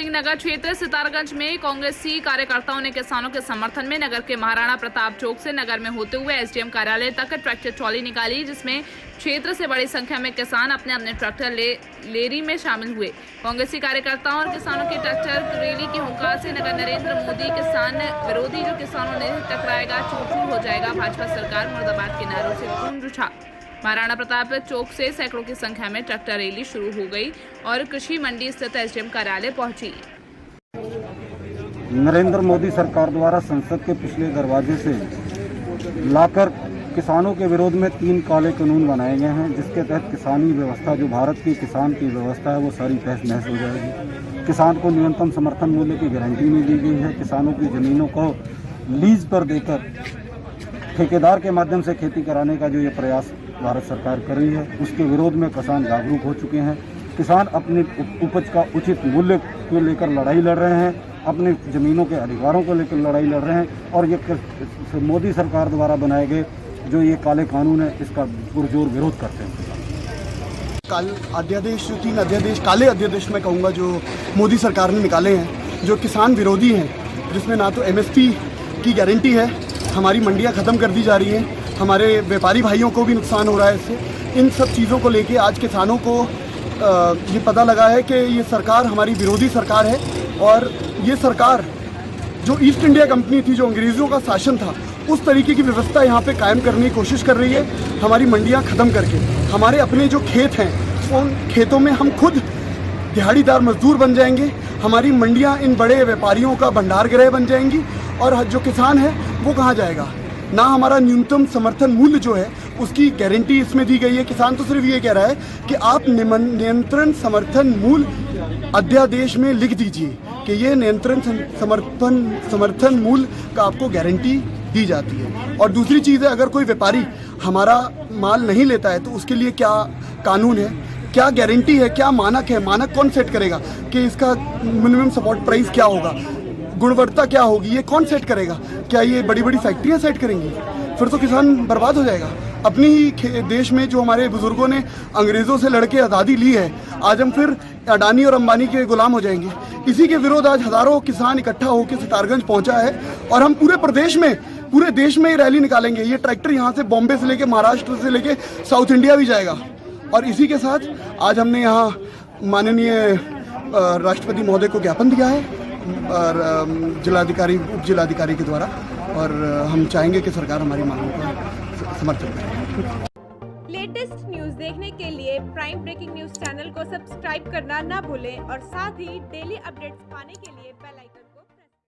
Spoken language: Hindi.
सिंह नगर क्षेत्र सितारगंज में कांग्रेसी कार्यकर्ताओं ने किसानों के समर्थन में नगर के महाराणा प्रताप चौक से नगर में होते हुए एसडीएम कार्यालय तक ट्रैक्टर ट्रॉली निकाली, जिसमें क्षेत्र से बड़ी संख्या में किसान अपने अपने ट्रैक्टर लेरी में शामिल हुए। कांग्रेसी कार्यकर्ताओं और किसानों की ट्रैक्टर रैली की हुंकार से नगर नरेंद्र मोदी किसान विरोधी जो किसानों ने टकराएगा चूर चूर हो जाएगा भाजपा सरकार मुर्दाबाद के नारों से गूंज उठा। महाराणा प्रताप चौक से सैकड़ों की संख्या में ट्रैक्टर रैली शुरू हो गई और कृषि मंडी स्थित एसडीएम कार्यालय पहुंची। नरेंद्र मोदी सरकार द्वारा संसद के पिछले दरवाजे से लाकर किसानों के विरोध में 3 काले कानून बनाए गए हैं, जिसके तहत किसानी व्यवस्था जो भारत की किसान की व्यवस्था है वो सारी तहस नहस हो जाएगी। किसान को न्यूनतम समर्थन मूल्य की गारंटी नहीं दी गई है। किसानों की ज़मीनों को लीज पर देकर ठेकेदार के माध्यम से खेती कराने का जो ये प्रयास भारत सरकार कर रही है, उसके विरोध में किसान जागरूक हो चुके हैं। किसान अपनी उपज का उचित मूल्य को लेकर लड़ाई लड़ रहे हैं, अपनी ज़मीनों के अधिकारों को लेकर लड़ाई लड़ रहे हैं और ये मोदी सरकार द्वारा बनाए गए जो ये काले कानून है, इसका पुरजोर विरोध करते हैं। अध्यादेश जो 3 अध्यादेश काले अध्यादेश मैं कहूँगा जो मोदी सरकार ने निकाले हैं, जो किसान विरोधी हैं, जिसमें ना तो एमएसपी की गारंटी है, हमारी मंडियाँ ख़त्म कर दी जा रही हैं, हमारे व्यापारी भाइयों को भी नुकसान हो रहा है इससे। इन सब चीज़ों को लेके आज किसानों को ये पता लगा है कि ये सरकार हमारी विरोधी सरकार है और ये सरकार जो ईस्ट इंडिया कंपनी थी, जो अंग्रेज़ों का शासन था, उस तरीके की व्यवस्था यहाँ पे कायम करने की कोशिश कर रही है। हमारी मंडियाँ ख़त्म करके हमारे अपने जो खेत हैं उन खेतों में हम खुद दिहाड़ीदार मजदूर बन जाएंगे। हमारी मंडियाँ इन बड़े व्यापारियों का भंडार गृह बन जाएंगी और जो किसान है वो कहाँ जाएगा। ना हमारा न्यूनतम समर्थन मूल्य जो है उसकी गारंटी इसमें दी गई है। किसान तो सिर्फ ये कह रहा है कि आप नियंत्रण समर्थन मूल्य अध्यादेश में लिख दीजिए कि ये नियंत्रण समर्थन मूल्य का आपको गारंटी दी जाती है। और दूसरी चीज़ है, अगर कोई व्यापारी हमारा माल नहीं लेता है तो उसके लिए क्या कानून है, क्या गारंटी है, क्या मानक है, मानक कौन सेट करेगा कि इसका मिनिमम सपोर्ट प्राइस क्या होगा, गुणवत्ता क्या होगी, ये कौन सेट करेगा। क्या ये बड़ी बड़ी फैक्ट्रियाँ सेट करेंगी? फिर तो किसान बर्बाद हो जाएगा। अपनी ही देश में जो हमारे बुजुर्गों ने अंग्रेज़ों से लड़के आज़ादी ली है, आज हम फिर अडानी और अंबानी के गुलाम हो जाएंगे। इसी के विरोध आज हज़ारों किसान इकट्ठा होकर सितारगंज पहुंचा है और हम पूरे देश में रैली निकालेंगे। ये ट्रैक्टर यहाँ से बॉम्बे से लेके महाराष्ट्र से लेके साउथ इंडिया भी जाएगा। और इसी के साथ आज हमने यहाँ माननीय राष्ट्रपति महोदय को ज्ञापन दिया है और उप जिलाधिकारी के द्वारा, और हम चाहेंगे कि सरकार हमारी मांगों का समर्थन करे। लेटेस्ट न्यूज देखने के लिए प्राइम ब्रेकिंग न्यूज चैनल को सब्सक्राइब करना ना भूलें और साथ ही डेली अपडेट्स पाने के लिए बेल आइकन